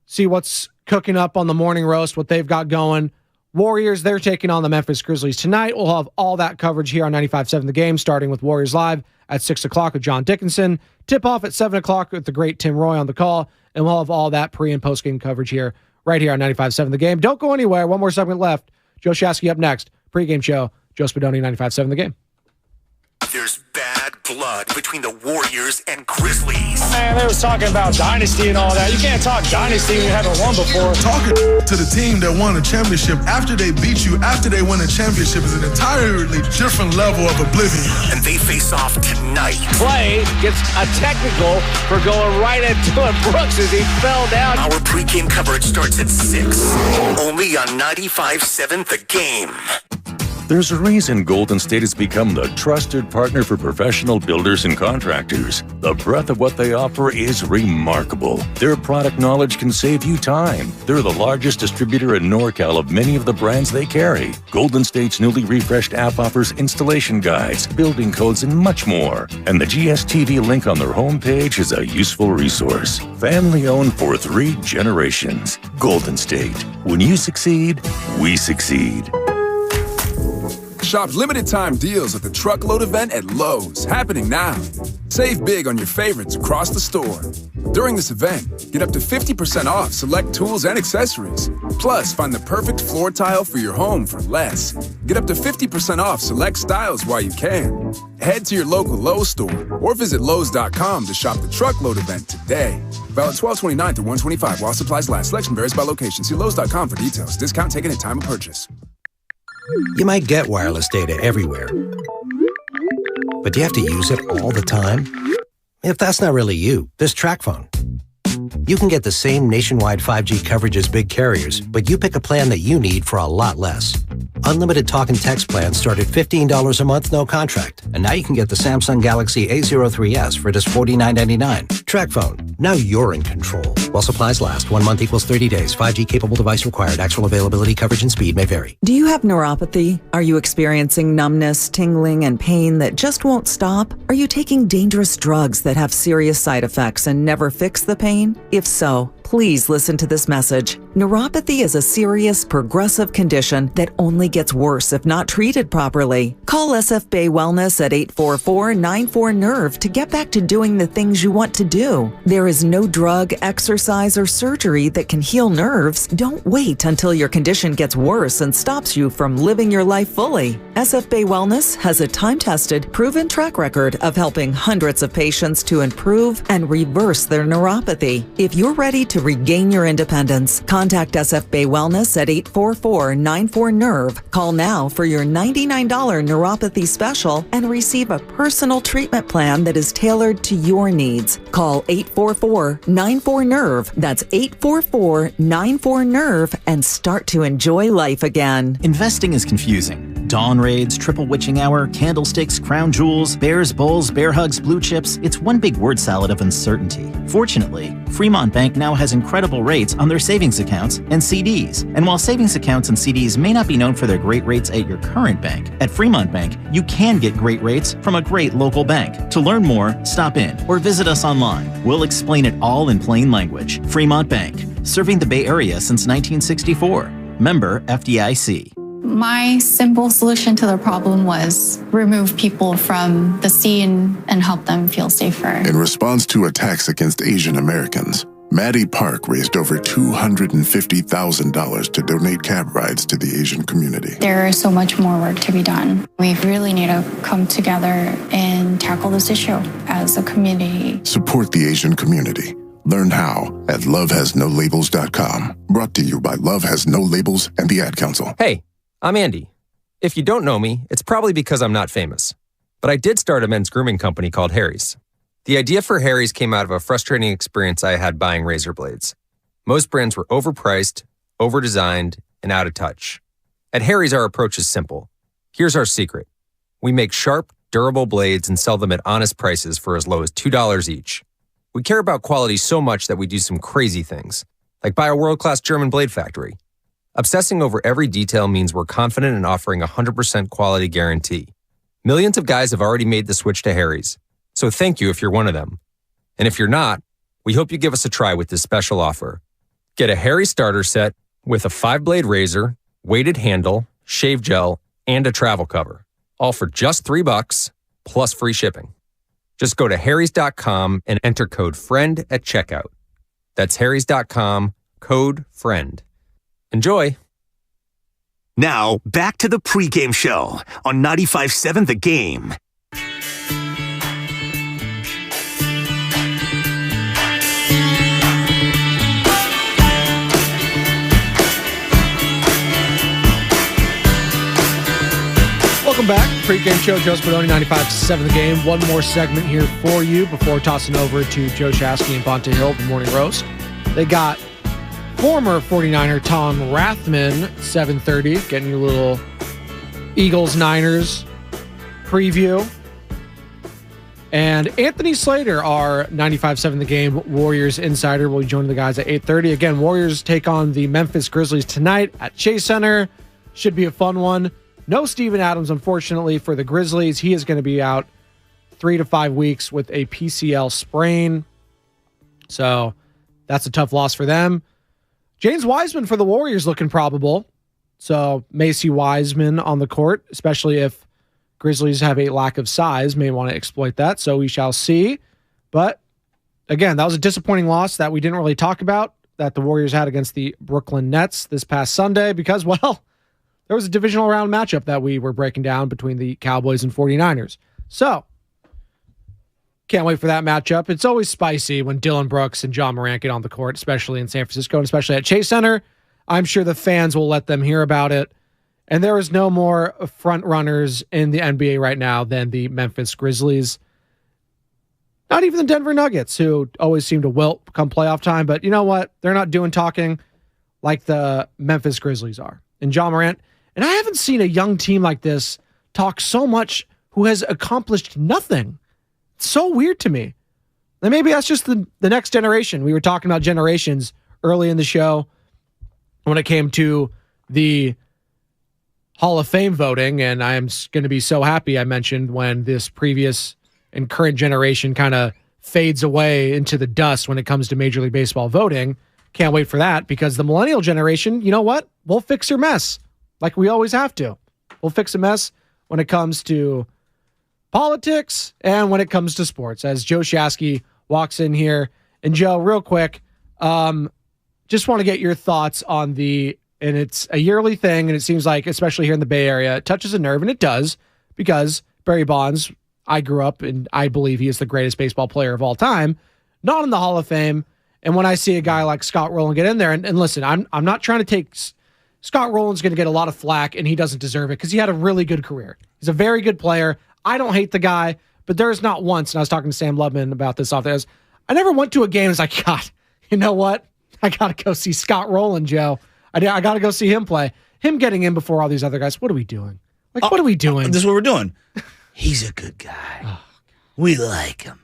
See what's cooking up on the morning roast, what they've got going. Warriors, they're taking on the Memphis Grizzlies tonight. We'll have all that coverage here on 95.7 The Game, starting with Warriors Live at 6 o'clock with John Dickinson. Tip-off at 7 o'clock with the great Tim Roy on the call. And we'll have all that pre- and post-game coverage here, right here on 95.7 The Game. Don't go anywhere. One more segment left. Joe Shasky up next. Pre-game show. Joe Spadoni, 95.7 The Game. There's bad blood between the Warriors and Grizzlies. Man, they was talking about dynasty and all that. You can't talk dynasty when you haven't won before. Talking to the team that won a championship after they beat you, after they win a championship, is an entirely different level of oblivion. And they face off tonight. Clay gets a technical for going right into Brooks as he fell down. Our pregame coverage starts at 6. Only on 95.7 The Game. There's a reason Golden State has become the trusted partner for professional builders and contractors. The breadth of what they offer is remarkable. Their product knowledge can save you time. They're the largest distributor in NorCal of many of the brands they carry. Golden State's newly refreshed app offers installation guides, building codes, and much more. And the GSTV link on their homepage is a useful resource. Family owned for 3 generations. Golden State. When you succeed, we succeed. Shop limited-time deals at the Truckload event at Lowe's, happening now. Save big on your favorites across the store. During this event, get up to 50% off select tools and accessories. Plus, find the perfect floor tile for your home for less. Get up to 50% off select styles while you can. Head to your local Lowe's store or visit Lowes.com to shop the Truckload event today. Valid 12/29 through 1/25 while supplies last. Selection varies by location. See Lowes.com for details. Discount taken at time of purchase. You might get wireless data everywhere, but do you have to use it all the time? If that's not really you, there's TracFone. You can get the same nationwide 5G coverage as big carriers, but you pick a plan that you need for a lot less. Unlimited talk and text plans start at $15 a month, no contract. And now you can get the Samsung Galaxy A03s for just $49.99. TracFone. Now you're in control. While supplies last, 1 month equals 30 days. 5G capable device required. Actual availability, coverage, and speed may vary. Do you have neuropathy? Are you experiencing numbness, tingling, and pain that just won't stop? Are you taking dangerous drugs that have serious side effects and never fix the pain? If so, please listen to this message. Neuropathy is a serious, progressive condition that only gets worse if not treated properly. Call SF Bay Wellness at 844-94-NERVE to get back to doing the things you want to do. There is no drug, exercise, or surgery that can heal nerves. Don't wait until your condition gets worse and stops you from living your life fully. SF Bay Wellness has a time-tested, proven track record of helping hundreds of patients to improve and reverse their neuropathy. If you're ready to to regain your independence. Contact SF Bay Wellness at 844-94-NERVE. Call now for your $99 neuropathy special and receive a personal treatment plan that is tailored to your needs. Call 844-94-NERVE. That's 844-94-NERVE and start to enjoy life again. Investing is confusing. Dawn raids, triple witching hour, candlesticks, crown jewels, bears, bulls, bear hugs, blue chips. It's one big word salad of uncertainty. Fortunately, Fremont Bank now has incredible rates on their savings accounts and CDs. And while savings accounts and CDs may not be known for their great rates at your current bank, at Fremont Bank, you can get great rates from a great local bank. To learn more, stop in or visit us online. We'll explain it all in plain language. Fremont Bank, serving the Bay Area since 1964. Member FDIC. My simple solution to the problem was remove people from the scene and help them feel safer. In response to attacks against Asian Americans, Maddie Park raised over $250,000 to donate cab rides to the Asian community. There is so much more work to be done. We really need to come together and tackle this issue as a community. Support the Asian community. Learn how at lovehasnolabels.com. Brought to you by Love Has No Labels and the Ad Council. Hey, I'm Andy. If you don't know me, it's probably because I'm not famous. But I did start a men's grooming company called Harry's. The idea for Harry's came out of a frustrating experience I had buying razor blades. Most brands were overpriced, overdesigned, and out of touch. At Harry's, our approach is simple. Here's our secret. We make sharp, durable blades and sell them at honest prices for as low as $2 each. We care about quality so much that we do some crazy things, like buy a world-class German blade factory. Obsessing over every detail means we're confident in offering a 100% quality guarantee. Millions of guys have already made the switch to Harry's, so thank you if you're one of them. And if you're not, we hope you give us a try with this special offer. Get a Harry's starter set with a 5-blade razor, weighted handle, shave gel, and a travel cover, all for just $3 plus free shipping. Just go to harrys.com and enter code FRIEND at checkout. That's harrys.com, code FRIEND. Enjoy. Now, back to the pregame show on 95.7 The Game. Welcome back. Pregame show, Joe Spadoni, 95.7 The Game. One more segment here for you before tossing over to Joe Shasky and Bonte Hill, the Morning Roast. They got former 49er Tom Rathman, 7:30, getting your little Eagles-Niners preview. And Anthony Slater, our 95.7 The Game Warriors insider, will be joining the guys at 8:30. Again, Warriors take on the Memphis Grizzlies tonight at Chase Center. Should be a fun one. No Steven Adams, unfortunately, for the Grizzlies. He is going to be out 3 to 5 weeks with a PCL sprain. So that's a tough loss for them. James Wiseman for the Warriors looking probable. So may see Wiseman on the court, especially if Grizzlies have a lack of size, may want to exploit that. So we shall see. But again, that was a disappointing loss that we didn't really talk about that the Warriors had against the Brooklyn Nets this past Sunday because, well, there was a divisional round matchup that we were breaking down between the Cowboys and 49ers. So can't wait for that matchup. It's always spicy when Dylan Brooks and John Morant get on the court, especially in San Francisco and especially at Chase Center. I'm sure the fans will let them hear about it. And there is no more front runners in the NBA right now than the Memphis Grizzlies. Not even the Denver Nuggets, who always seem to wilt come playoff time. But you know what? They're not doing talking like the Memphis Grizzlies are. And John Morant. And I haven't seen a young team like this talk so much who has accomplished nothing. It's so weird to me. And maybe that's just the next generation. We were talking about generations early in the show when it came to the Hall of Fame voting, and I'm going to be so happy I mentioned when this previous and current generation kind of fades away into the dust when it comes to Major League Baseball voting. Can't wait for that because the millennial generation, you know what? We'll fix your mess like we always have to. We'll fix a mess when it comes to politics and when it comes to sports. As Joe Shasky walks in here. And Joe, real quick, just want to get your thoughts on and it's a yearly thing, and it seems like, especially here in the Bay Area, it touches a nerve, and it does, because Barry Bonds, I grew up, and I believe he is the greatest baseball player of all time, not in the Hall of Fame, And when I see a guy like Scott Rowland get in there, and listen, I'm not trying to take Scott Rowland's going to get a lot of flack, and he doesn't deserve it because he had a really good career. He's a very good player. I don't hate the guy, but there's not once, and I was talking to Sam Lubman about this off there, I never went to a game and was like, God, you know what? I got to go see Scott Rowland, Joe. I got to go see him play. Him getting in before all these other guys, what are we doing? What are we doing? This is what we're doing. He's a good guy. We like him.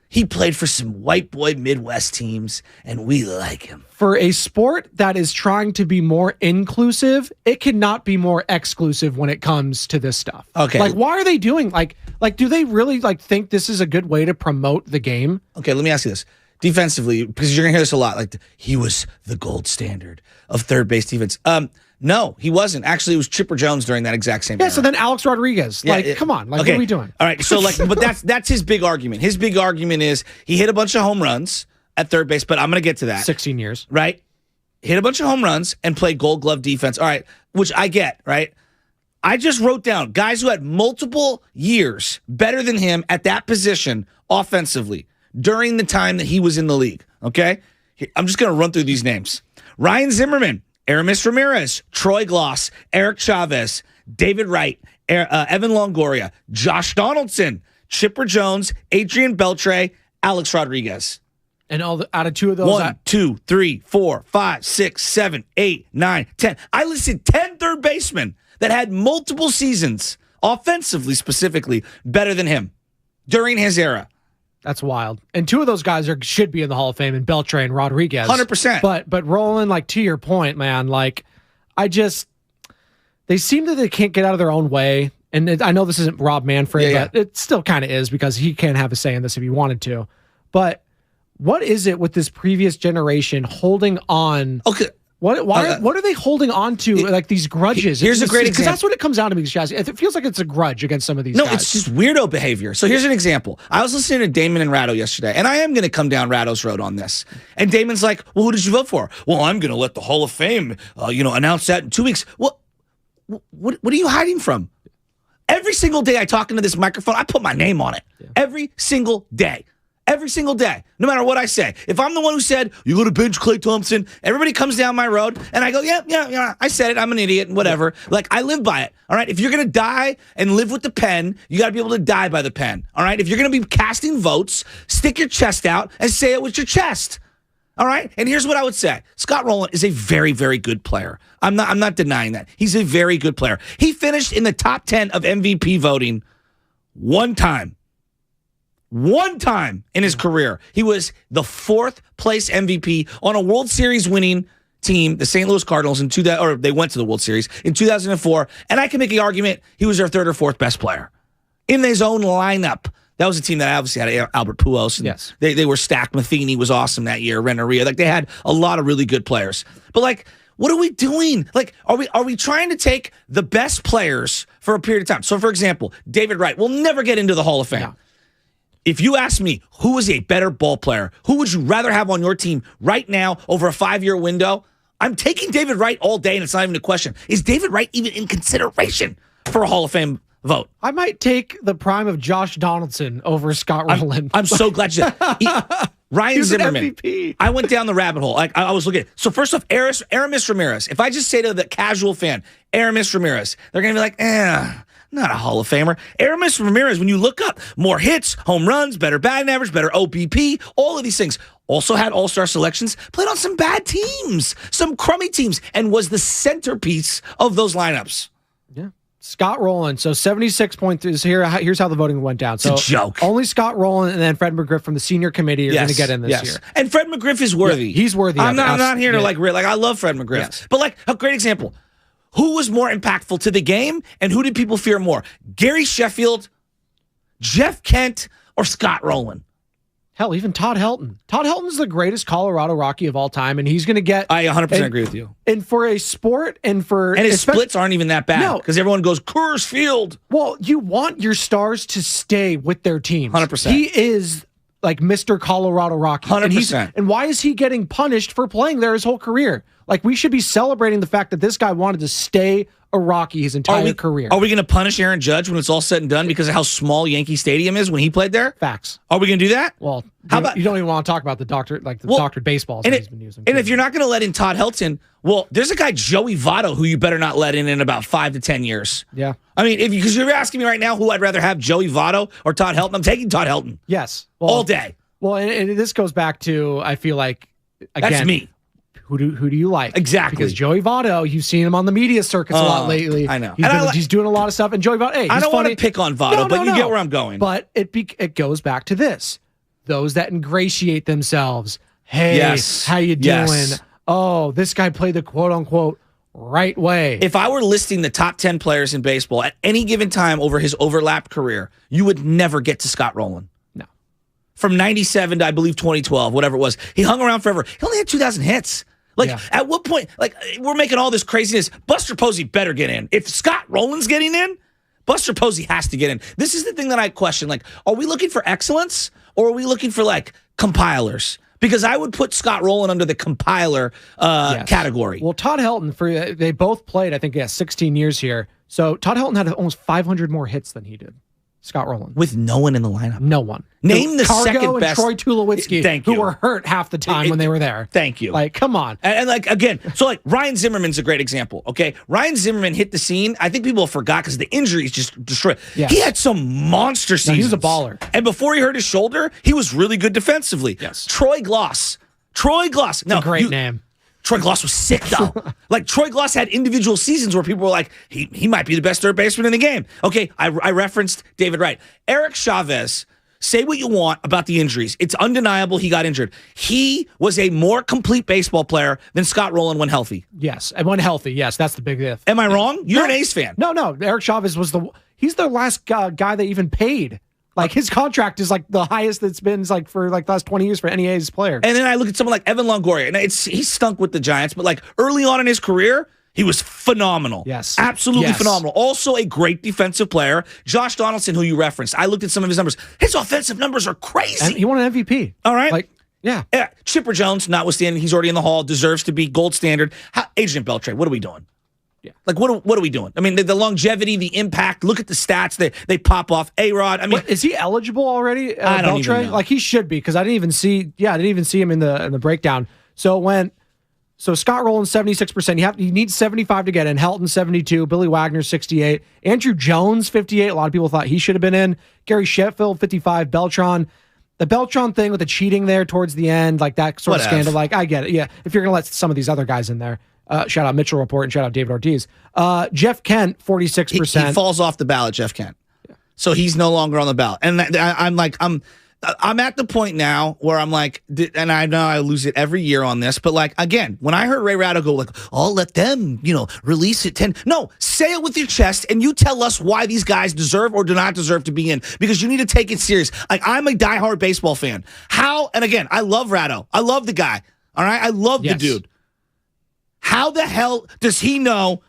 He played for some white boy Midwest teams, and we like him. For a sport that is trying to be more inclusive, it cannot be more exclusive when it comes to this stuff. Okay. Like, why are they doing, like do they really, think this is a good way to promote the game? Okay, let me ask you this. Defensively, because you're going to hear this a lot, he was the gold standard of third base defense. No, he wasn't. Actually, it was Chipper Jones during that exact same era. So then Alex Rodriguez. Come on. What are we doing? All right, so but that's his big argument. His big argument is he hit a bunch of home runs at third base, but I'm going to get to that. 16 years. Right? Hit a bunch of home runs and played Gold Glove defense. All right, which I get, right? I just wrote down guys who had multiple years better than him at that position offensively during the time that he was in the league, okay? I'm just going to run through these names. Ryan Zimmerman, Aramis Ramirez, Troy Gloss, Eric Chavez, David Wright, Evan Longoria, Josh Donaldson, Chipper Jones, Adrian Beltre, Alex Rodriguez. And out of two of those... 1, 2, 3, 4, 5, 6, 7, 8, 9, 10. I listed 10 third basemen that had multiple seasons, offensively specifically, better than him during his era. That's wild. And two of those guys should be in the Hall of Fame, in Beltre and Rodriguez. 100%. But Roland, to your point, man, they seem that they can't get out of their own way. And I know this isn't Rob Manfred, but it still kind of is because he can't have a say in this if he wanted to. But what is it with this previous generation holding on? Okay. What are they holding on to, these grudges? Here's a great example. Because that's what it comes down to me, Jazzy. It feels like it's a grudge against some of these guys. No, it's just weirdo behavior. So here's an example. I was listening to Damon and Ratto yesterday, and I am going to come down Ratto's road on this. And Damon's like, well, who did you vote for? Well, I'm going to let the Hall of Fame, announce that in 2 weeks. Well, what are you hiding from? Every single day I talk into this microphone, I put my name on it. Yeah. Every single day. Every single day, no matter what I say. If I'm the one who said, you go to bench Klay Thompson, everybody comes down my road, and I go, yeah, I said it, I'm an idiot, whatever. I live by it, all right? If you're going to die and live with the pen, you got to be able to die by the pen, all right? If you're going to be casting votes, stick your chest out and say it with your chest, all right? And here's what I would say. Scott Rowland is a very, very good player. I'm not denying that. He's a very good player. He finished in the top 10 of MVP voting one time. One time in his career. He was the 4th place MVP on a World Series winning team, the St. Louis Cardinals, they went to the World Series in 2004. And I can make the argument he was their 3rd or 4th best player in his own lineup. That was a team that obviously had Albert Pujols. And yes. They were stacked. Matheny was awesome that year. Renneria. They had a lot of really good players. But what are we doing? Are we trying to take the best players for a period of time? So, for example, David Wright will never get into the Hall of Fame. No. If you ask me who is a better ball player, who would you rather have on your team right now over a 5-year window? I'm taking David Wright all day, and it's not even a question. Is David Wright even in consideration for a Hall of Fame vote? I might take the prime of Josh Donaldson over Scott Rowland. I'm so glad you said Ryan Zimmerman. MVP. I went down the rabbit hole. I was looking. So first off, Aramis Ramirez. If I just say to the casual fan, Aramis Ramirez, they're going to be like, not a Hall of Famer. Aramis Ramirez, when you look up more hits, home runs, better batting average, better OBP, all of these things. Also had all-star selections, played on some bad teams, some crummy teams, and was the centerpiece of those lineups. Yeah. Scott Rowland, so 76.3. Here's how the voting went down. So it's a joke. Only Scott Rowland and then Fred McGriff from the senior committee are going to get in this year. And Fred McGriff is worthy. Yeah, he's worthy. I'm not here to I love Fred McGriff. Yes. But a great example. Who was more impactful to the game, and who did people fear more? Gary Sheffield, Jeff Kent, or Scott Rowland? Hell, even Todd Helton. Todd Helton's the greatest Colorado Rocky of all time, and he's going to get... I 100% agree with you. And for a sport and for... And his splits aren't even that bad, because everyone goes, Coors Field. Well, you want your stars to stay with their teams. 100%. He is Mr. Colorado Rocky. 100%. And why is he getting punished for playing there his whole career? Like, we should be celebrating the fact that this guy wanted to stay a Rocky his entire career. Are we going to punish Aaron Judge when it's all said and done because of how small Yankee Stadium is when he played there? Facts. Are we going to do that? Well, you don't even want to talk about the doctored baseballs that he's been using. And if you're not going to let in Todd Helton, well, there's a guy, Joey Votto, who you better not let in about 5 to 10 years. Yeah. I mean, because you're asking me right now who I'd rather have, Joey Votto or Todd Helton, I'm taking Todd Helton. Yes. All day. Well, and this goes back to, I feel like, again, that's me. Who do you like? Exactly. Because Joey Votto, you've seen him on the media circuits a lot lately. I know. He's doing a lot of stuff. And Joey Votto, hey, I don't want to pick on Votto, but you get where I'm going. But it goes back to this. Those that ingratiate themselves. Hey, how you doing? Yes. Oh, this guy played the quote-unquote right way. If I were listing the top 10 players in baseball at any given time over his overlapped career, you would never get to Scott Rowland. No. From 97 to, I believe, 2012, whatever it was. He hung around forever. He only had 2,000 hits. At what point, we're making all this craziness. Buster Posey better get in. If Scott Rowland's getting in, Buster Posey has to get in. This is the thing that I question. Are we looking for excellence or are we looking for, compilers? Because I would put Scott Rowland under the compiler category. Well, Todd Helton, they both played, I think, 16 years here. So Todd Helton had almost 500 more hits than he did. Scott Rowland. With no one in the lineup. No one. Name the Cargo second and best. Troy Tulowitzki, Thank you. who were hurt half the time when they were there. Thank you. Come on. And again, so Ryan Zimmerman's a great example, okay? Ryan Zimmerman hit the scene. I think people forgot because the injuries just destroyed. Yes. He had some monster seasons. He was a baller. And before he hurt his shoulder, he was really good defensively. Yes. Troy Gloss. No, a great name. Troy Gloss was sick, though. Troy Gloss had individual seasons where people were like, he might be the best third baseman in the game. Okay, I referenced David Wright. Eric Chavez, say what you want about the injuries. It's undeniable he got injured. He was a more complete baseball player than Scott Rowland when healthy. Yes, and when healthy, yes, that's the big if. Am I wrong? You're an A's fan. No. Eric Chavez he's the last guy that even paid. His contract is the highest that's been for the last 20 years for any A's player. And then I look at someone like Evan Longoria, and he stunk with the Giants, but early on in his career, he was phenomenal. Yes. Absolutely phenomenal. Also a great defensive player. Josh Donaldson, who you referenced, I looked at some of his numbers. His offensive numbers are crazy. And he won an MVP. All right. Yeah. Chipper Jones, notwithstanding, he's already in the Hall, deserves to be gold standard. Adrian Beltre, what are we doing? Yeah. What are we doing? I mean, the longevity, the impact, look at the stats. They pop off. A-Rod, I mean. Is he eligible already, I don't Beltre? even know. He should be, because I didn't even see him in the breakdown. So Scott Rowland, 76%. You need 75 to get in. Helton, 72. Billy Wagner, 68. Andrew Jones, 58. A lot of people thought he should have been in. Gary Sheffield, 55. Beltran. The Beltran thing with the cheating there towards the end, that sort of scandal, I get it. Yeah, if you're going to let some of these other guys in there. Shout out Mitchell Report and shout out David Ortiz. Jeff Kent, 46%. He falls off the ballot, Jeff Kent. Yeah. So he's no longer on the ballot. And I'm at the point now where I'm and I know I lose it every year on this, but again, when I heard Ray Ratto go I'll let them, release it 10. No, say it with your chest and you tell us why these guys deserve or do not deserve to be in, because you need to take it serious. I'm a diehard baseball fan. And again, I love Ratto. I love the guy. All right. I love the dude. How the hell does he know,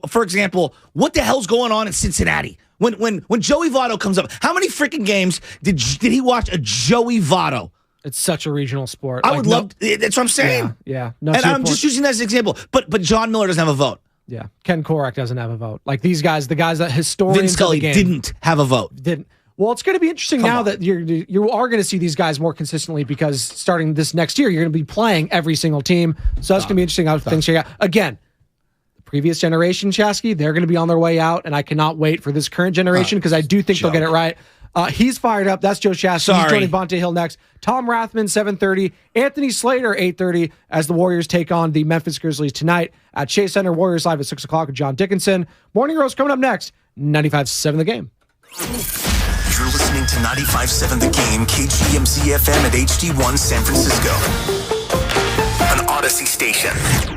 for example, what the hell's going on in Cincinnati? When Joey Votto comes up, how many freaking games did he watch a Joey Votto? It's such a regional sport. I would love. That's what I'm saying. Yeah. No, and I'm just using that as an example. But John Miller doesn't have a vote. Yeah. Ken Korak doesn't have a vote. These guys, the guys that historians Vin Scully of the game didn't have a vote. Didn't. Well, it's going to be interesting that you are going to see these guys more consistently, because starting this next year, you're going to be playing every single team. So that's going to be interesting how things shake out. Again, the previous generation, Chasky, they're going to be on their way out, and I cannot wait for this current generation, because I do think they'll get it right. He's fired up. That's Joe Chasky. He's joining Bonte Hill next. Tom Rathman, 7:30. Anthony Slater, 8:30, as the Warriors take on the Memphis Grizzlies tonight at Chase Center. Warriors live at 6 o'clock with John Dickinson. Morning Roast coming up next. 95.7 The Game. You're listening to 95.7 The Game, KGMZ FM at HD1 San Francisco, an Odyssey station.